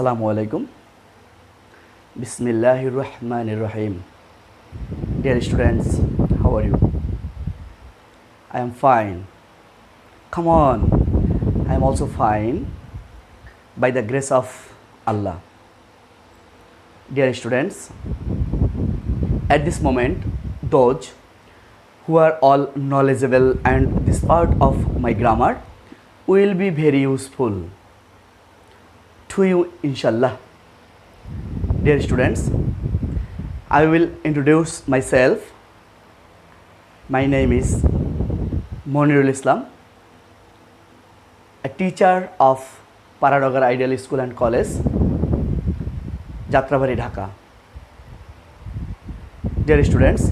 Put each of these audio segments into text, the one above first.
Assalamu alaikum. Bismillahir Rahmanir Rahim. Dear students, how are you? I am fine. Come on, I am also fine by the grace of Allah. Dear students, at this moment, those who are all knowledgeable and this part of my grammar will be very useful to you, inshallah. Dear students, I will introduce myself. My name is Monirul Islam, a teacher of Paranagar Ideal School and College, Jatrabari, Dhaka. Dear students,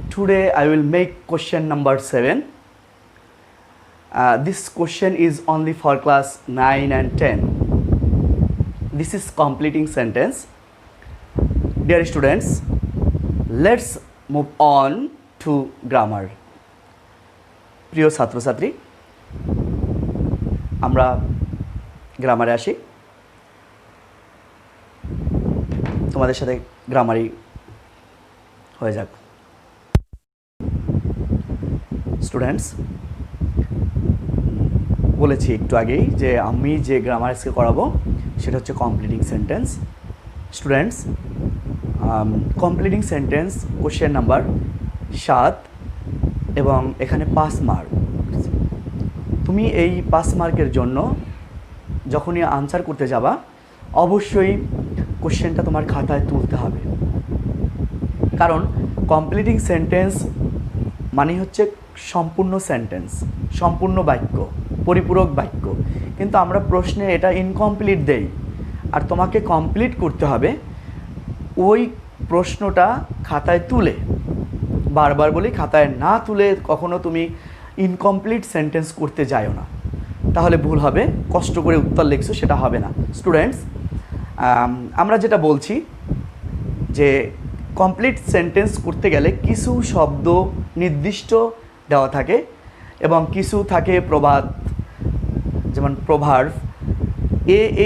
today I will make question number 7. This question is only for class 9 and 10. This is completing sentence. Dear students, let's move on to grammar. প্রিয় ছাত্রছাত্রী, আমরা গ্রামারে আসি। তোমাদের সাথে গ্রামারই হয়ে যাক। Students, বলেছি একটু আগেই যে আমি যে গ্রামার আজকে করাবো সেটা হচ্ছে completing sentence. Students, completing sentence question number 7 এবং এখানে 5 মার্ক। তুমি এই 5 মার্কের জন্য যখনই আনসার করতে যাবা অবশ্যই কোশ্চেনটা তোমার খাতায় তুলতে হবে, কারণ কমপ্লিটিং সেন্টেন্স মানে হচ্ছে সম্পূর্ণ সেন্টেন্স, সম্পূর্ণ বাক্য, পরিপূরক বাক্য। কিন্তু আমরা প্রশ্নে এটা ইনকমপ্লিট দেই, আর তোমাকে কমপ্লিট করতে হবে ওই প্রশ্নটা খাতায় তুলে। বারবার বলি, খাতায় না তুলে কখনো তুমি ইনকমপ্লিট সেন্টেন্স করতে যাও না, তাহলে ভুল হবে। কষ্ট করে উত্তর লিখছো সেটা হবে না। স্টুডেন্টস, আমরা যেটা বলছি যে কমপ্লিট সেন্টেন্স করতে গেলে কিছু শব্দ নির্দিষ্ট দেওয়া থাকে এবং কিছু থাকে প্রবাদ, যেমন প্রভার্ব।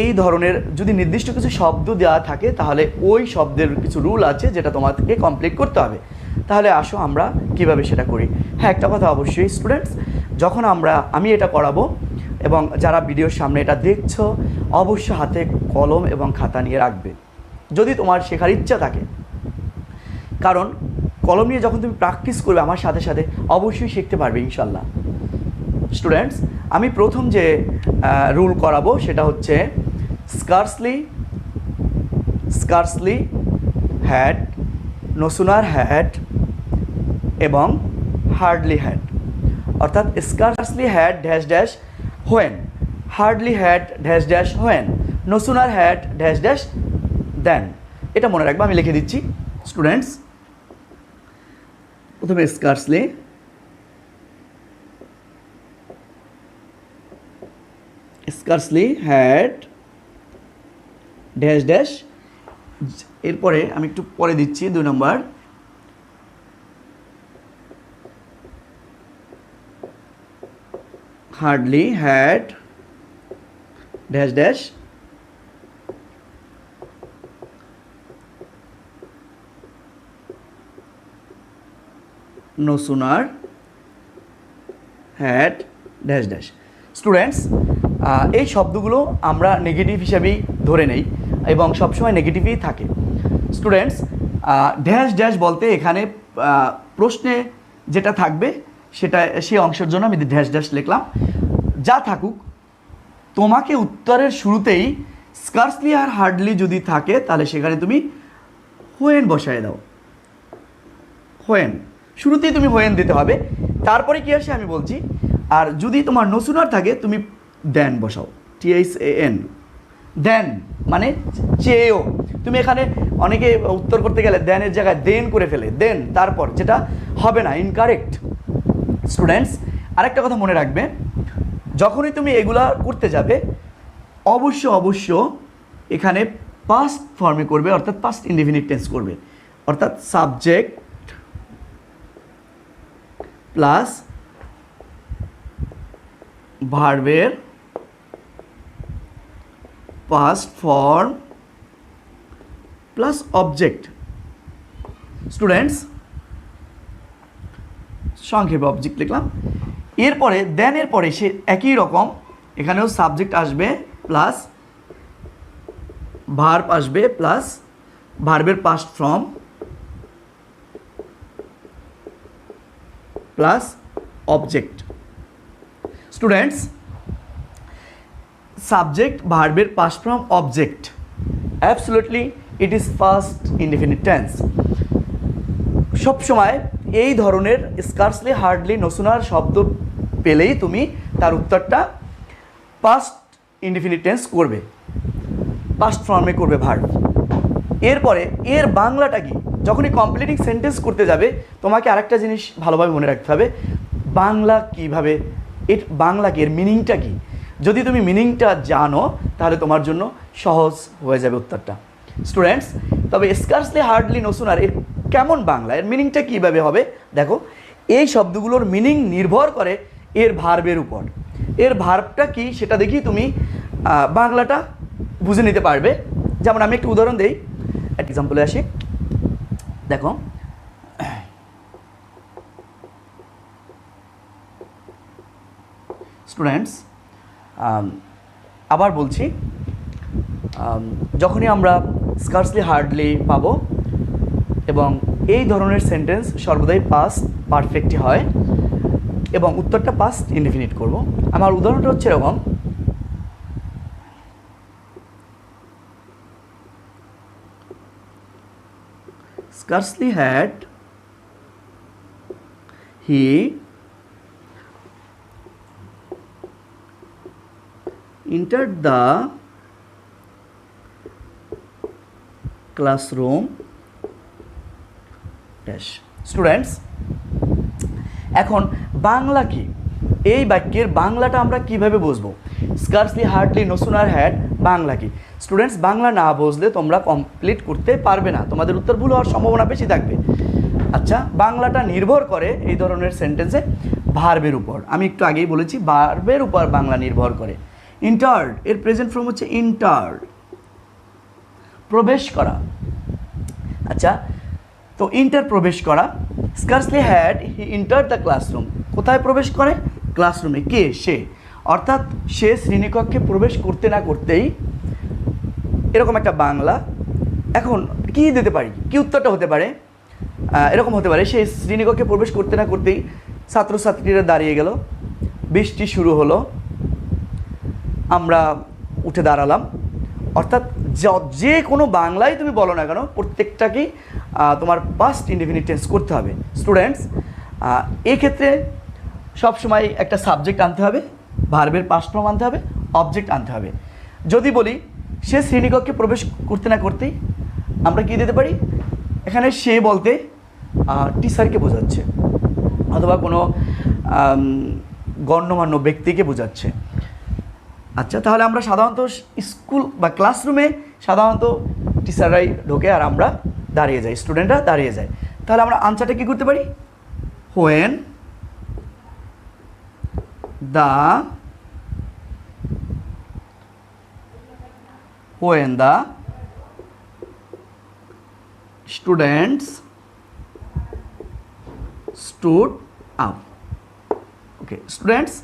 এই ধরনের যদি নির্দিষ্ট কিছু শব্দ দেওয়া থাকে তাহলে ওই শব্দের কিছু রুল আছে যেটা তোমাদেরকে কমপ্লিট করতে হবে। তাহলে আসো আমরা কিভাবে সেটা করি। হ্যাঁ, একটা কথা অবশ্যই স্টুডেন্টস, যখন আমি এটা করাবো এবং যারা ভিডিওর সামনে এটা দেখছো অবশ্যই হাতে কলম এবং খাতা নিয়ে রাখবে যদি তোমার শেখার ইচ্ছা থাকে, কারণ কলম নিয়ে যখন তুমি প্র্যাকটিস করবে আমার সাথে সাথে অবশ্যই শিখতে পারবে ইনশাল্লাহ। স্টুডেন্টস, আমি প্রথম যে রুল করাবো সেটা হচ্ছে scarcely had, no sooner had এবং হার্ডলি হ্যাড। অর্থাৎ scarcely had dash dash when, hardly had dash dash when, no sooner had dash dash then. এটা মনে রাখবে, আমি লিখে দিচ্ছি। স্টুডেন্টস, প্রথমে স্কার্সলি হ্যাড ড্যাশ ড্যাশ, এরপরে আমি একটু পরে দিচ্ছি 2 নম্বর, hardly had dash dash no sooner had dash dash. Students, এই শব্দগুলো আমরা নেগেটিভ হিসাবেই ধরে নেই এবং সবসময় নেগেটিভই থাকে। স্টুডেন্টস, ড্যাশ ড্যাশ বলতে এখানে প্রশ্নে যেটা থাকবে সেটা সেই অংশের জন্য আমি ড্যাশ ড্যাশ লিখলাম। যা থাকুক, তোমাকে উত্তরের শুরুতেই স্কার্সলি আর হার্ডলি যদি থাকে তাহলে সেখানে তুমি হোয়েন বসায় দাও। হোয়েন, শুরুতেই তুমি হোয়েন দিতে হবে, তারপরে কী আসে আমি বলছি। আর যদি তোমার নো সুনার থাকে তুমি দেন বসাও, THAN, দেন মানে চেয়েও। তুমি এখানে অনেকে উত্তর করতে গেলে দেনের জায়গায় দেন করে ফেলে, দেন তারপর, যেটা হবে না, ইনকারেক্ট। স্টুডেন্টস, আরেকটা কথা মনে রাখবে, যখনই তুমি এগুলা করতে যাবে অবশ্য এখানে পাস্ট ফর্মে করবে, অর্থাৎ পাস্ট ইনডেফিনিট টেন্স করবে। অর্থাৎ সাবজেক্ট প্লাস ভার্বের past form plus object. Students সংক্ষেপে অবজেক্ট লিখলাম। এরপরে দেন এরপরে সে একই রকম এখানেও সাবজেক্ট আসবে প্লাস ভার্ব আসবে প্লাস ভার্বের past form plus object. Students subject ভার্বের past form object, absolutely it is first indefinite tense. সবসময় এই ধরনের স্কার্সলি হার্ডলি নো সুনার শব্দ পেলেই তুমি তার উত্তরটা পাস্ট ইনডিফিনিট টেন্স করবে, পাস্ট ফর্মে করবে ভার্ব। এরপরে এর বাংলাটা কি? যখনই কমপ্লিটিং সেন্টেন্স করতে যাবে তোমাকে আরেকটা জিনিস ভালোভাবে মনে রাখতে হবে, বাংলা কীভাবে, এর বাংলা কি, এর মিনিংটা কী। যদি তুমি মিনিংটা জানো তাহলে তোমার জন্য সহজ হয়ে যাবে উত্তরটা। স্টুডেন্টস তবে স্কার্সলি হার্ডলি নো সুনার এর কেমন বাংলা, এর মিনিংটা কীভাবে হবে দেখো। এই শব্দগুলোর মিনিং নির্ভর করে এর ভার্বের উপর। এর ভার্বটা কি সেটা দেখি তুমি বাংলাটা বুঝে নিতে পারবে। যেমন আমি একটু উদাহরণ দিই, একটা এক্সাম্পলে আসি। দেখো স্টুডেন্টস আবার বলছি, যখনই আমরা স্কার্সলি হার্ডলি পাবো এবং এই ধরনের সেন্টেন্স সর্বদাই পাস্ট পারফেক্টই হয় এবং উত্তরটা পাস্ট ইনডিফিনিট করব। আমার উদাহরণটা হচ্ছে এরকম, scarcely had he entered the classroom dash। Students এখন বাংলা কি, এই বাক্যের বাংলাটা আমরা কিভাবে বুঝবো? Scarcely hardly no sooner had Bangla কি? স্টুডেন্টস বাংলা না বুঝলে তোমরা কমপ্লিট করতে পারবে না, তোমাদের উত্তর ভুল হওয়ার সম্ভাবনা বেশি থাকবে। আচ্ছা বাংলাটা নির্ভর করে এই ধরনের সেন্টেন্সে ভার্বের উপর। আমি একটু আগেই বলেছি ভার্বের উপর বাংলা নির্ভর করে। ইন্টার্ড এর প্রেজেন্ট ফর্ম হচ্ছে ইন্টার্ড, প্রবেশ করা। আচ্ছা তো ইন্টার প্রবেশ করা, scarcely had he enter the classroom, কোথায় প্রবেশ করে? ক্লাসরুমে। কে? সে। অর্থাৎ সে শ্রেণীকক্ষে প্রবেশ করতে না করতেই এরকম একটা বাংলা। এখন কি দিতে পারি, কি উত্তরটা হতে পারে? এরকম হতে পারে, সে শ্রেণীকক্ষে প্রবেশ করতে না করতেই ছাত্রছাত্রীরা দাঁড়িয়ে গেল, বৃষ্টি শুরু হলো, আমরা উঠে দাঁড়ালাম। অর্থাৎ যে কোনো বাংলায় তুমি বলো না কেন প্রত্যেকটাকেই তোমার পাস্ট ইনডিফিনিট টেন্স করতে হবে। স্টুডেন্টস এক্ষেত্রে সবসময় একটা সাবজেক্ট আনতে হবে, ভার্বের পাস্ট ফর্ম আনতে হবে, অবজেক্ট আনতে হবে। যদি বলি সে শ্রেণীকক্ষে প্রবেশ করতে না করতেই, আমরা কি দিতে পারি? এখানে সে বলতে টিচারকে বোঝাচ্ছে অথবা কোনো গণ্যমান্য ব্যক্তিকে বোঝাচ্ছে। আচ্ছা তাহলে আমরা সাধারণত স্কুল বা ক্লাসরুমে সাধারণত টিচাররাই ঢোকে আর আমরা দাঁড়িয়ে যাই, স্টুডেন্টরা দাঁড়িয়ে যায়। তাহলে আমরা আনসারটা কী করতে পারি? When the students stood up. Okay students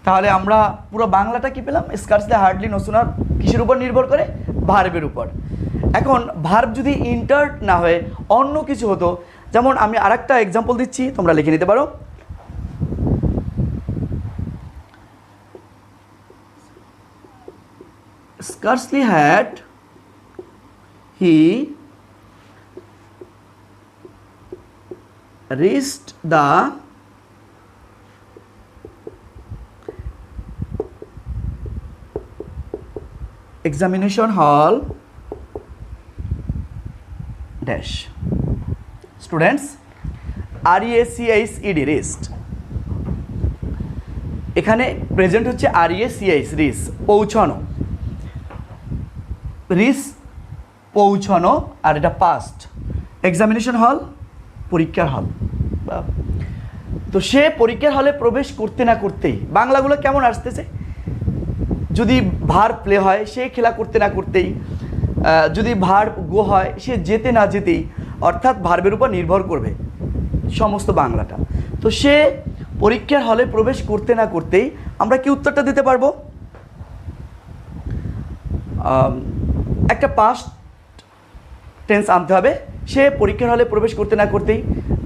তাহলে আমরা পুরো বাংলাটা কি পেলাম? স্কার্সলি হার্ডলি নো সুনার কিসের উপর নির্ভর করে? ভার্বের উপর। এখন ভার্ব যদি ইন্টার্ড না হয়ে অন্য কিছু হতো, যেমন আমি আরেকটা এক্সাম্পল দিচ্ছি, তোমরা লিখে নিতে পারো। Scarcely had he reached the examination hall dash। Students REACHED reached, এখানে প্রেজেন্ট হচ্ছে REACH রিচ, পৌঁছানো, রিচ পৌঁছানো, আর এটা পাস্ট। এক্সামিনেশন হল পরীক্ষার হল। তো সে পরীক্ষার হলে প্রবেশ করতে না করতেই, বাংলাগুলো কেমন আসতেছে? যদি ভার প্লে হয় সে খেলা করতে না করতেই, যদি ভার গো হয় সে যেতে না যেতেই, অর্থাৎ ভার্বের উপর নির্ভর করবে সমস্ত বাংলাটা। তো সে পরীক্ষার হলে প্রবেশ করতে না করতেই আমরা কি উত্তরটা দিতে পারবো? একটা পাস্ট টেন্স আনতে হবে। সে পরীক্ষার হলে প্রবেশ করতে না করতেই,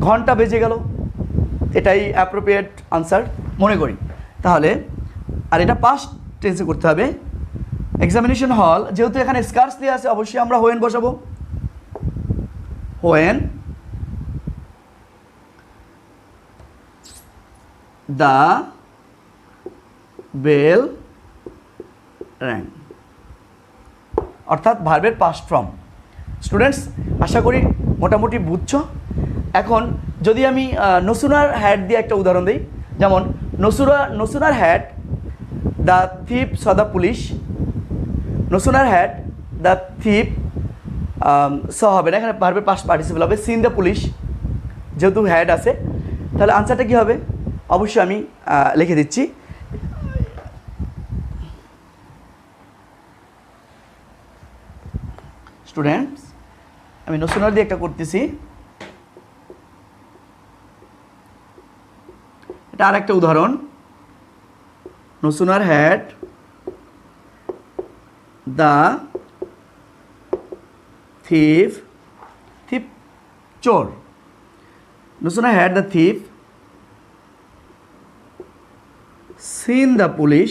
ঘন্টা বেজে গেল, এটাই অ্যাপ্রোপ্রিয়েট আনসার মনে করি। তাহলে আর এটা পাস্ট টেন্সে করতে হবে। এক্সামিনেশন হল, যেহেতু এখানে স্কার্সলি আছে অবশ্যই আমরা হোয়েন বসাবো। হোয়েন দ্য বেল র্যাং, অর্থাৎ ভার্বের পাস্ট ফর্ম। স্টুডেন্টস আশা করি মোটামুটি বুঝছো। এখন যদি আমি নসুনার হ্যাড দিয়ে একটা উদাহরণ দিই, যেমন no sooner had the thief saw the police, no sooner had the thief saw হবে না, এখানে ভার্বের পাস্ট পার্টিসিপল হবে, সিন দ্য পুলিশ, যেহেতু হ্যাড আছে। তাহলে আনসারটা কী হবে? অবশ্যই আমি লিখে দিচ্ছি। স্টুডেন্টস আমি নসুনার দিয়ে একটা করতেছি, এটা আর একটা উদাহরণ। নসুনার হ্যাড দ্য থিপ, থিপ চোর, no sooner had the thief seen the police.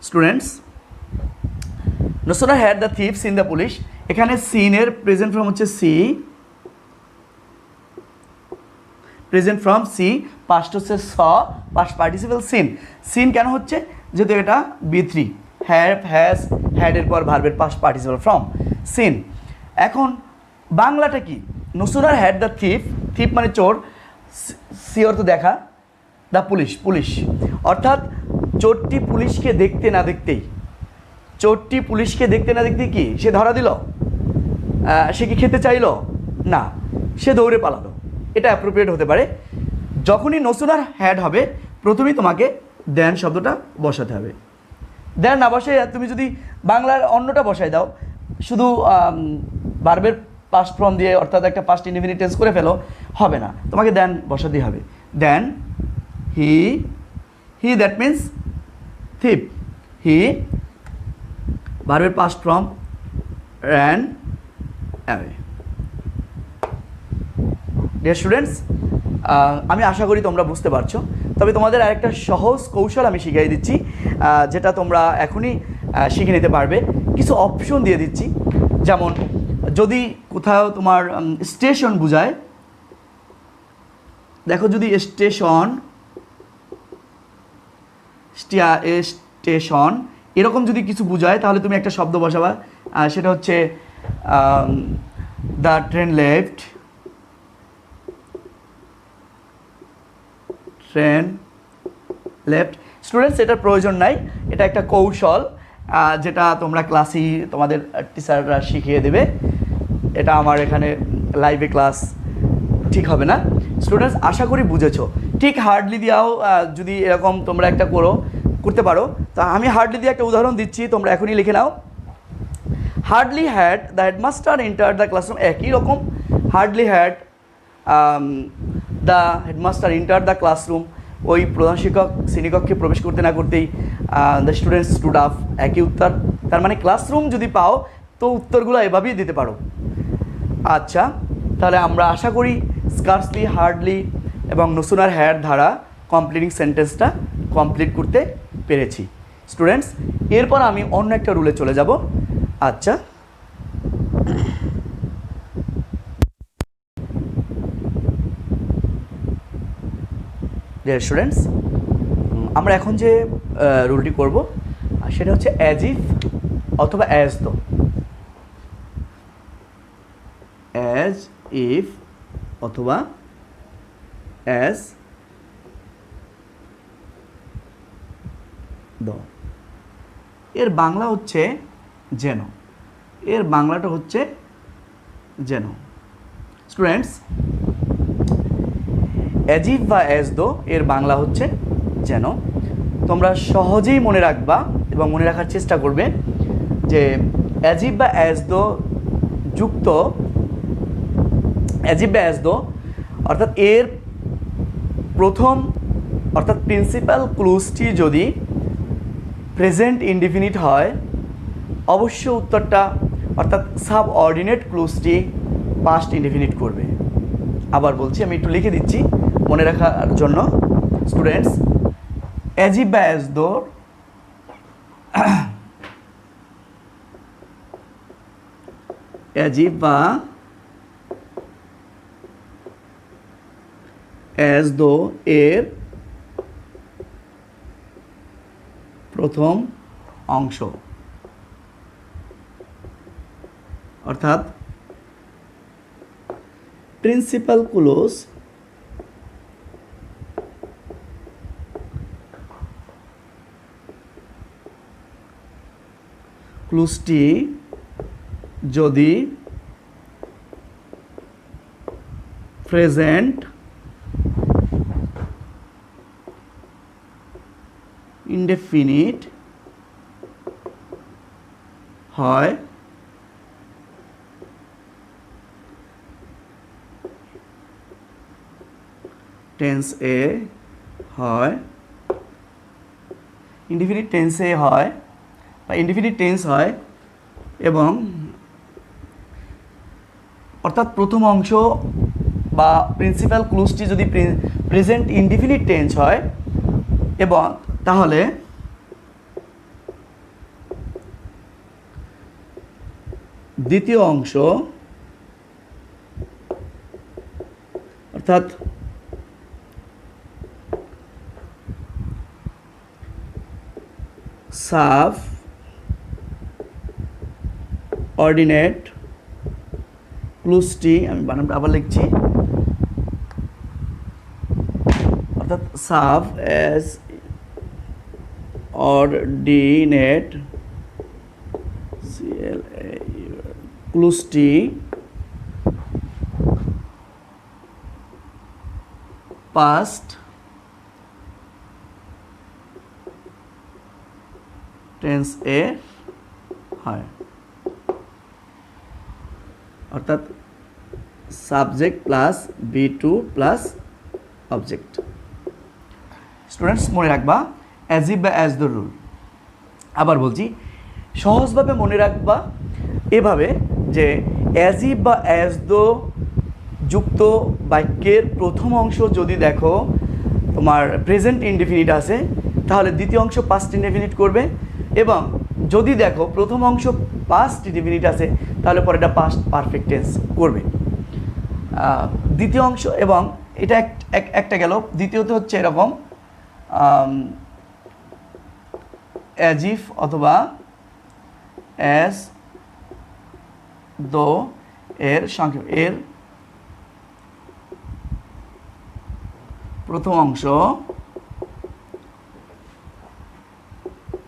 Students no sooner had the thief seen the police, এখানে সিনের প্রেজেন্ট ফর্ম হচ্ছে see, present form see, past হচ্ছে saw, past participle seen. Seen কেন হচ্ছে? যেহেতু এটা B3, have, has, হ্যাডের পর ভার্বের পাস্ট পার্টিসিপল ফর্ম সিন। এখন বাংলাটা কি? নসুনার হ্যাড দ্য থিপ, থিপ মানে চোর, সি অর্থ দেখা, দ্য পুলিশ, পুলিশ, অর্থাৎ চোরটি পুলিশকে দেখতে না দেখতেই, চোরটি পুলিশকে দেখতে না দেখতেই কি সে ধরা দিল? সে কি খেতে চাইলো? না, সে দৌড়ে পালালো। এটা অ্যাপ্রোপ্রিয়েট হতে পারে। যখনই নসুনার হ্যাড হবে প্রথমেই তোমাকে দেন শব্দটা বসাতে হবে। দেন না বসে তুমি যদি বাংলার অন্যটা বসাই দাও, শুধু ভার্বের পাস্ট ফর্ম দিয়ে, অর্থাৎ একটা পাস্ট ইনডিফিনিট টেন্স করে ফেলো, হবে না, তোমাকে দেন বসাতেই হবে। দেন হি, হি দ্যাট মিন্স থিপ, হি ভার্বের past form ran away. Dear students, আমি আশা করি তোমরা বুঝতে পারছো। তবে তোমাদের আরেকটা সহজ কৌশল আমি শিখিয়ে দিচ্ছি, যেটা তোমরা এখনই শিখে নিতে পারবে। কিছু অপশন দিয়ে দিচ্ছি, যেমন যদি কোথাও তোমার স্টেশন বোঝায়, দেখো যদি স্টেশন, স্টেশন এরকম যদি কিছু বোঝায়, তাহলে তুমি একটা শব্দ বসাবা, সেটা হচ্ছে the train left, train left. Students এটার প্রয়োজন নাই, এটা একটা কৌশল যেটা তোমরা ক্লাসেই তোমাদের টিচাররা শিখিয়ে দেবে। এটা আমার এখানে লাইভে ক্লাস ঠিক হবে না। স্টুডেন্টস আশা করি বুঝেছো। ঠিক হার্ডলি দিয়াও যদি এরকম তোমরা একটা করতে পারো, তা আমি হার্ডলি দিয়ে একটা উদাহরণ দিচ্ছি, তোমরা এখনই লিখে নাও। Hardly had the headmaster enter the classroom, একই রকম। Hardly had the headmaster enter the classroom, ওই প্রধান শিক্ষক শ্রেণীকক্ষে প্রবেশ করতে না করতেই দ্য স্টুডেন্টস স্টুড আপ, একই উত্তর। তার মানে ক্লাসরুম যদি পাও তো উত্তরগুলো এভাবেই দিতে পারো। আচ্ছা, তাহলে আমরা আশা করি স্কার্সলি, হার্ডলি এবং নসুনার হ্যাড ধারা কমপ্লিটিং সেন্টেন্সটা কমপ্লিট করতে পেরেছি। স্টুডেন্টস এরপর আমি অন্য একটা রুলে চলে যাব। আচ্ছা, ডিয়ার স্টুডেন্টস, আমরা এখন যে রুলটি করব সেটা হচ্ছে অ্যাজ ইফ অথবা অ্যাজ দো। অ্যাজ ইফ অথবা অ্যাজ দো। এর বাংলা হচ্ছে যেন, এর বাংলাটা হচ্ছে যেন। স্টুডেন্টস অ্যাজ ইফ বা অ্যাজ দো এর বাংলা হচ্ছে যেন। তোমরা সহজেই মনে রাখবা এবং মনে রাখার চেষ্টা করবে যে অ্যাজ ইফ বা অ্যাজ দো যুক্ত অ্যাজ ইফ বা অ্যাজ দো অর্থাৎ এর প্রথম অর্থাৎ প্রিন্সিপাল ক্লুজটি যদি প্রেজেন্ট ইনডিফিনিট হয়, অবশ্য উত্তরটা অর্থাৎ সাবঅর্ডিনেট ক্লুজটি পাস্ট ইনডিফিনিট করবে। আবার বলছি, আমি একটু লিখে দিচ্ছি মনে রাখার জন্য। স্টুডেন্টস, অ্যাজ ইফ বা অ্যাজ দো অ্যাজ ইফ বা অ্যাজ দো এর প্রথম অংশ অর্থাৎ প্রিন্সিপাল ক্লোজ ক্লুজটি যদি প্রেজেন্ট ইনডেফিনিট হয়, টেন্স এ হয়, ইনডিফিনিট টেন্সে হয় বা ইনডিফিনিট টেন্স হয়, এবং অর্থাৎ প্রথম অংশ বা প্রিন্সিপাল ক্লুজটি যদি প্রেজেন্ট ইনডিফিনিট টেন্স হয়, এবং তাহলে দ্বিতীয় অংশ অর্থাৎ সাব অর্ডিনেট ক্লুজটি, আমি বানানটা আবার লিখছি, অর্থাৎ সাব এস অর্ডিনেট ক্লুজটি পাস্ট টেন্স এ হয়, অর্থাৎ subject plus B2 plus object. Students, মনে রাখবা অ্যাজ ইফ বা অ্যাজ দ্য রুল। আবার বলছি, সহজভাবে মনে রাখবা এভাবে যে অ্যাজ ইফ বা অ্যাজ দ্য যুক্ত বাক্যের প্রথম অংশ যদি দেখো তোমার প্রেজেন্ট ইনডেফিনিট আছে, তাহলে দ্বিতীয় অংশ পাস্ট ইনডেফিনিট করবে, এবং যদি দেখো প্রথম অংশ পাস্ট ইনডেফিনিট আছে, তাহলে পরেটা পাস্ট পারফেক্ট টেন্স করবে। দ্বিতীয় অংশ, এবং এটা একটা গেল। দ্বিতীয়ত হচ্ছে এরকম অ্যাজ ইফ অথবা অ্যাজ দো এর সংক্ষেপ, এর প্রথম অংশ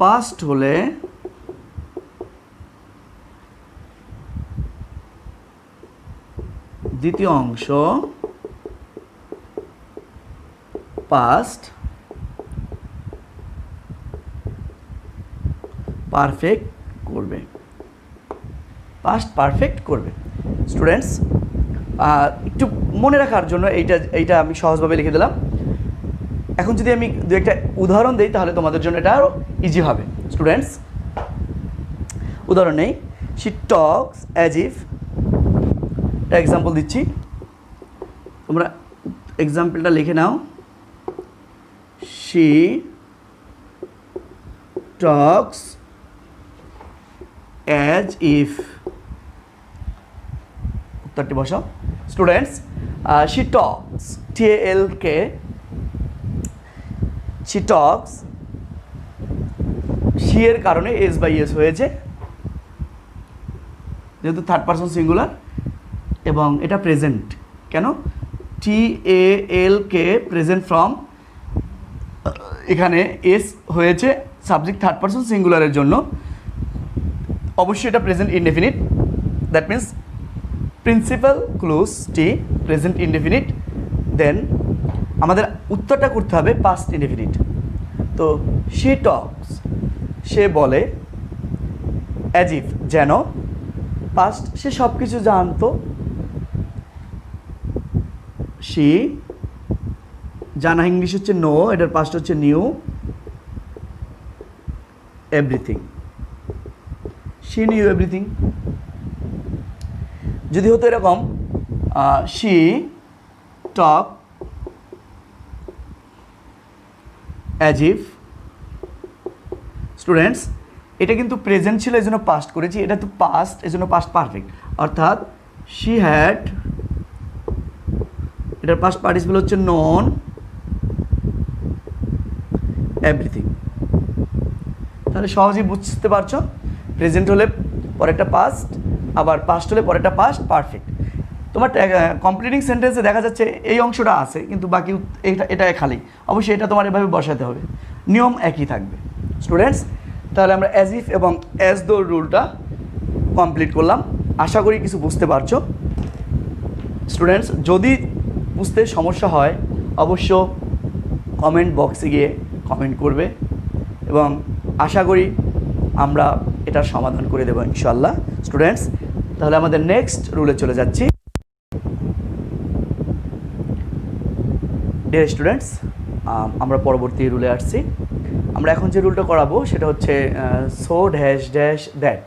পাস্ট হলে দ্বিতীয় অংশ পাস্ট পারফেক্ট করবে, পাস্ট পারফেক্ট করবে। স্টুডেন্টস, একটু মনে রাখার জন্য এইটা আমি সহজভাবে লিখে দিলাম। এখন যদি আমি দু একটা উদাহরণ দিই, তাহলে তোমাদের জন্য এটা আরও ইজি হবে। স্টুডেন্টস, উদাহরণ নেই, শি টকস অ্যাজ ইফ, একটা এক্সাম্পল দিচ্ছি, তোমরা এক্সাম্পলটা লিখে নাও। শি টকস অ্যাজ ইফ, উত্তরটি বসাও। Students, she talks, TALK, she talks, she এর কারণে এস বাই এস হয়েছে, যেহেতু থার্ড পারসন সিঙ্গুলার, এবং এটা প্রেজেন্ট। কেন? TALK প্রেজেন্ট ফর্ম, এখানে এস হয়েছে সাবজেক্ট থার্ড পারসন সিঙ্গুলারের জন্য, অবশ্যই এটা present indefinite. That means principal ক্লুজটি প্রেজেন্ট ইনডেফিনিট, দেন আমাদের উত্তরটা করতে হবে পাস্ট ইনডেফিনিট। তো শি টক্স, সে বলে, অ্যাজ ইফ যেন, পাস্ট সে সব কিছু জানতো, শি জানা ইংলিশ হচ্ছে নো, এটার পাস্ট হচ্ছে new, everything, she new everything. যদি হতো এরকম she talk as if, students এটা কিন্তু প্রেজেন্ট ছিল এই জন্য পাস্ট করেছি, এটা তো পাস্ট এই জন্য পাস্ট পারফেক্ট, অর্থাৎ শি হ্যাড, এটার পাস্ট পার্টিসিপল হচ্ছে নন এভরিথিং। তাহলে সহজেই বুঝতে পারছো, প্রেজেন্ট হলে পরেরটা পাস্ট, আবার পাস্ট হলে পরেরটা পাস্ট পারফেক্ট। তোমার কমপ্লিটিং সেন্টেন্সে দেখা যাচ্ছে এই অংশটা আছে কিন্তু বাকি এটা খালি, অবশ্যই এটা তোমার এভাবে বসাতে হবে, নিয়ম একই থাকবে। স্টুডেন্টস তাহলে আমরা অ্যাজ ইফ এবং অ্যাজ দো রুলটা কমপ্লিট করলাম, আশা করি কিছু বুঝতে পারছো। স্টুডেন্টস যদি বুঝতে সমস্যা হয় অবশ্য কমেন্ট বক্সে গিয়ে কমেন্ট করবে এবং আশা করি আমরা এটার সমাধান করে দেবো ইনশাল্লাহ। স্টুডেন্টস তাহলে আমাদের নেক্সট রুলে চলে যাচ্ছি। ডিয়ার স্টুডেন্টস আমরা পরবর্তী রুলে আসছি। আমরা এখন যে রুলটা করাবো সেটা হচ্ছে so dash dash that.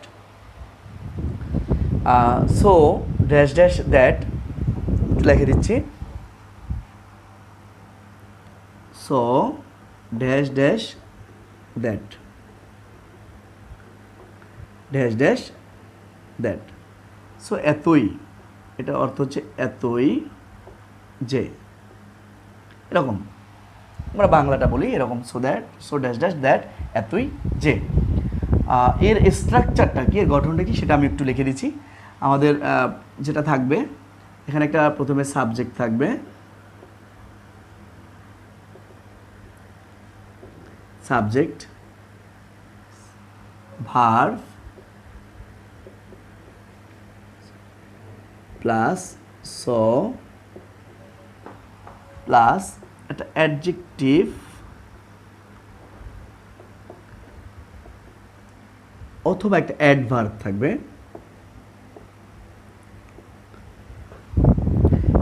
So dash dash that লিখে দিচ্ছি, so dash dash that, dash dash that. So এতই, এটা অর্থ হচ্ছে এতই যে, এরকম আমরা বাংলাটা বলি এরকম, so that, so dash dash that, এতই যে। এর স্ট্রাকচারটা কি, এর গঠনটা কি সেটা আমি একটু লিখে দিচ্ছি। আমাদের যেটা থাকবে এখানে একটা প্রথমে সাবজেক্ট থাকবে, subject, verb plus so plus একটা অ্যাডজেক্টিভ অথবা একটা অ্যাডভার্ব থাকবে।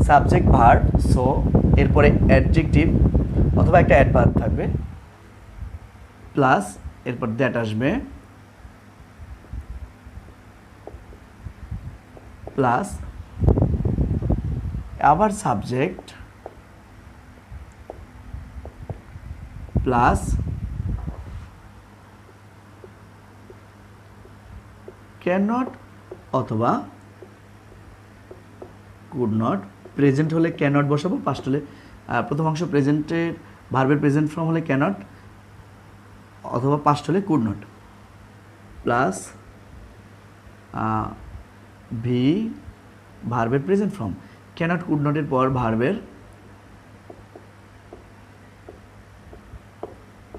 সাবজেক্ট ভার্ব সো, এরপরে অ্যাডজেক্টিভ অথবা একটা অ্যাডভার্ব থাকবে, প্লাস এরপর দ্যাট আসবে, প্লাস আবার সাবজেক্ট প্লাস ক্যান নট অথবা কুড নট। প্রেজেন্ট হলে ক্যান নট বসাবো, পাস্ট হলে প্রথম অংশ প্রেজেন্টের ভার্বের প্রেজেন্ট ফর্ম হলে ক্যান নট অথবা পাস্ট হলে কুড নট, প্লাস ভি ভার্বের present form, can not could নটের পর ভার্বের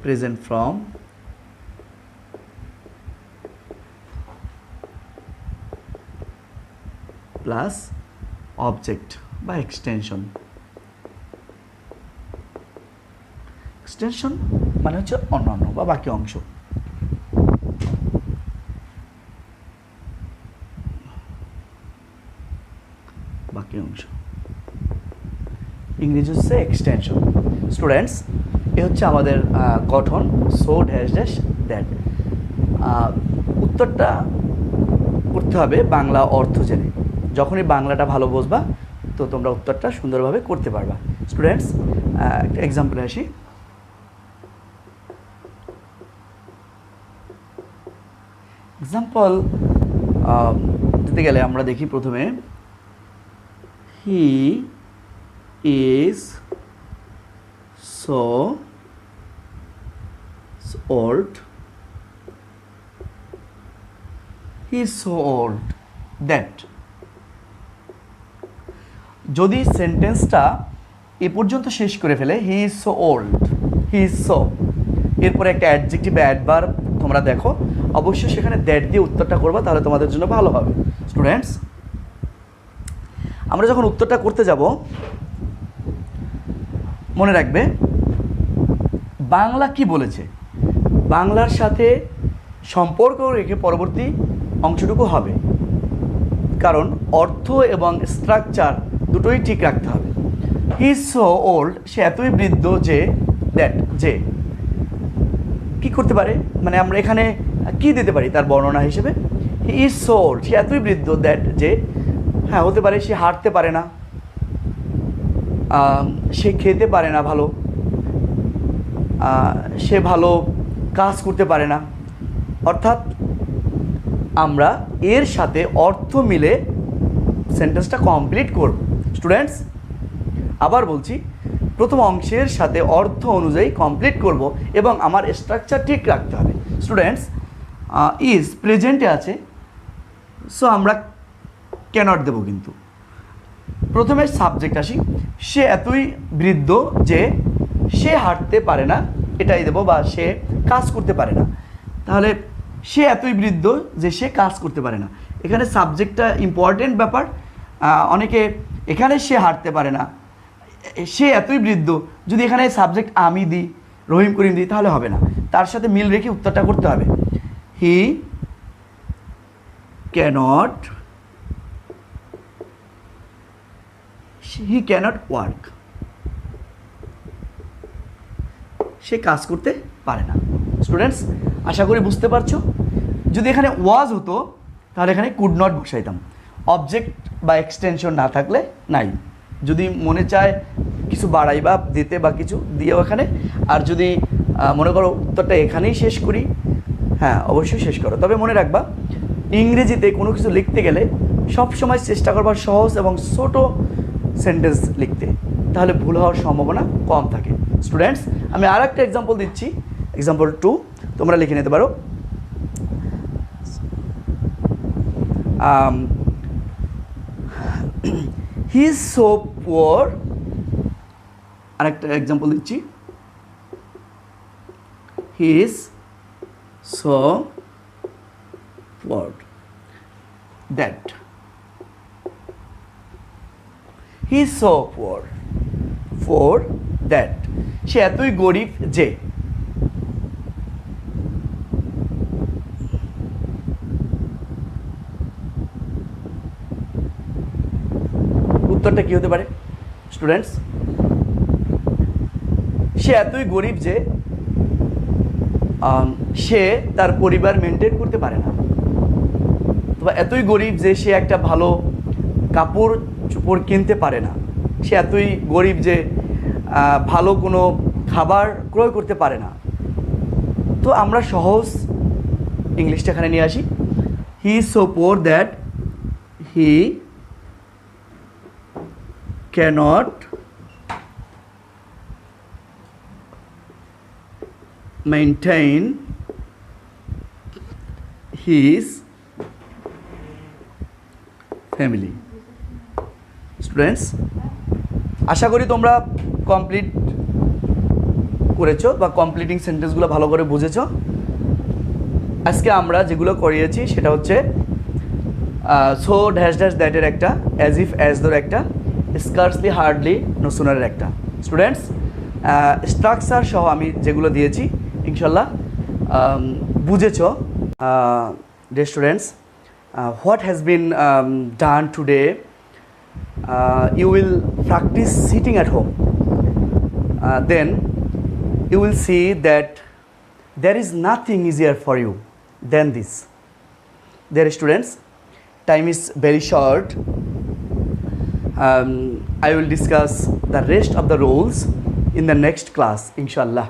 প্রেজেন্ট ফর্ম প্লাস অবজেক্ট বা এক্সটেনশন। এক্সটেনশন মানে হচ্ছে অন্যান্য বা বাকি অংশ। বাকি অংশ ইংরেজি হচ্ছে এক্সটেনশন। স্টুডেন্টস এ হচ্ছে আমাদের গঠন, সো ড্যাশ ড্যাশ দ্যাট। উত্তরটা করতে হবে বাংলা অর্থ জেনে। যখনই বাংলাটা ভালো বুঝবা তো তোমরা উত্তরটা সুন্দরভাবে করতে পারবা। স্টুডেন্টস একটা এক্সাম্পলে আসি। এক্সাম্পল দিতে গেলে আমরা দেখি প্রথমে, হি is so old, he is so old that. যদি সেন্টেন্সটা এ পর্যন্ত শেষ করে ফেলে, হি is so old, he is so, এরপরে একটা অ্যাডজেক্টিভ অ্যাডভার্ব তোমরা দেখো, অবশ্যই সেখানে দ্যাট দিয়ে উত্তরটা করবা, তাহলে তোমাদের জন্য ভালো হবে। স্টুডেন্টস আমরা যখন উত্তরটা করতে যাব মনে রাখবে বাংলা কি বলেছে, বাংলার সাথে সম্পর্ক রেখে পরবর্তী অংশটুকু হবে, কারণ অর্থ এবং স্ট্রাকচার দুটোই ঠিক রাখতে হবে। হি ইজ সো ওল্ড, সে এতই বৃদ্ধ যে, দ্যাট যে কী করতে পারে, মানে আমরা এখানে কি দিতে পারি তার বর্ণনা হিসেবে, হি ইজ সো ওল্ড, সে এতই বৃদ্ধ দ্যাট যে, হ্যাঁ হতে পারে সে হাঁটতে পারে না, সে খেতে পারে না ভালো, সে ভালো কাজ করতে পারে না। অর্থাৎ আমরা এর সাথে অর্থ মিলে সেন্টেন্সটা কমপ্লিট করব। স্টুডেন্টস আবার বলছি, প্রথম অংশের সাথে অর্থ অনুযায়ী কমপ্লিট করব এবং আমার স্ট্রাকচার ঠিক রাখতে হবে। স্টুডেন্টস ইজ প্রেজেন্টে আছে, সো আমরা ক্যানট দেবো, কিন্তু প্রথমে সাবজেক্ট আসি, সে এতই বৃদ্ধ যে সে হাঁটতে পারে না, এটাই দেবো, বা সে কাজ করতে পারে না। তাহলে সে এতই বৃদ্ধ যে সে কাজ করতে পারে না, এখানে সাবজেক্টটা ইম্পর্টেন্ট ব্যাপার। অনেকে এখানে সে হাঁটতে পারে না, সে এতই বৃদ্ধ, যদি এখানে সাবজেক্ট আমি দিই, রহিম করিম দিই, তাহলে হবে না, তার সাথে মিল রেখে উত্তরটা করতে হবে। হি ক্যানট ওয়ার্ক, সে কাজ করতে পারে না। স্টুডেন্টস আশা করি বুঝতে পারছো। যদি এখানে ওয়াজ হতো তাহলে এখানে কুড নট বসাইতাম, অবজেক্ট বা এক্সটেনশন না থাকলে নাই। যদি মনে চায় কিছু বাড়াই বা দিতে বা কিছু দিয়েও এখানে, আর যদি মনে করো উত্তরটা এখানেই শেষ করি, হ্যাঁ অবশ্যই শেষ করো। তবে মনে রাখবা ইংরেজিতে কোনো কিছু লিখতে গেলে সবসময় চেষ্টা করবার সহজ এবং ছোট সেন্টেন্স লিখতে, তাহলে ভুল হওয়ার সম্ভাবনা কম থাকে। স্টুডেন্টস আমি আর একটা এক্সাম্পল দিচ্ছি, এক্সাম্পল 2 তোমরা লিখে নিতে পারো। হি ইজ সো পুয়ার, আরেকটা এক্সাম্পল দিচ্ছি, he is so poor that, he is so poor for that, সে এতই গরিব যে। উত্তরটা কি হতে পারে স্টুডেন্টস? সে এতই গরিব যে সে তার পরিবার মেনটেন করতে পারে না, অথবা এতই গরিব যে সে একটা ভালো কাপড় চোপড় কিনতে পারে না, সে এতই গরিব যে ভালো কোনো খাবার ক্রয় করতে পারে না। তো আমরা সহজ ইংলিশটা এখানে নিয়ে আসি, he is so poor that he cannot maintain his family. Students আশা করি তোমরা কমপ্লিট করেছো বা কমপ্লিটিং সেন্টেন্সগুলো ভালো করে বুঝেছো। আজকে আমরা যেগুলো করিয়েছি সেটা হচ্ছে সো ড্যাশ ড্যাশ দ্যাটের একটা, অ্যাজ ইফ অ্যাজ দোর একটা, স্কার্সলি হার্ডলি নো সুনারের একটা। স্টুডেন্টস স্ট্রাকচার সহ আমি যেগুলো দিয়েছি ইনশাল্লাহ বুঝেছো। Dear students, what has been done today, you will practice sitting at home, then you will see that there is nothing easier for you than this. Dear students, time is very short. I will discuss the rest of the rules in the next class, inshallah.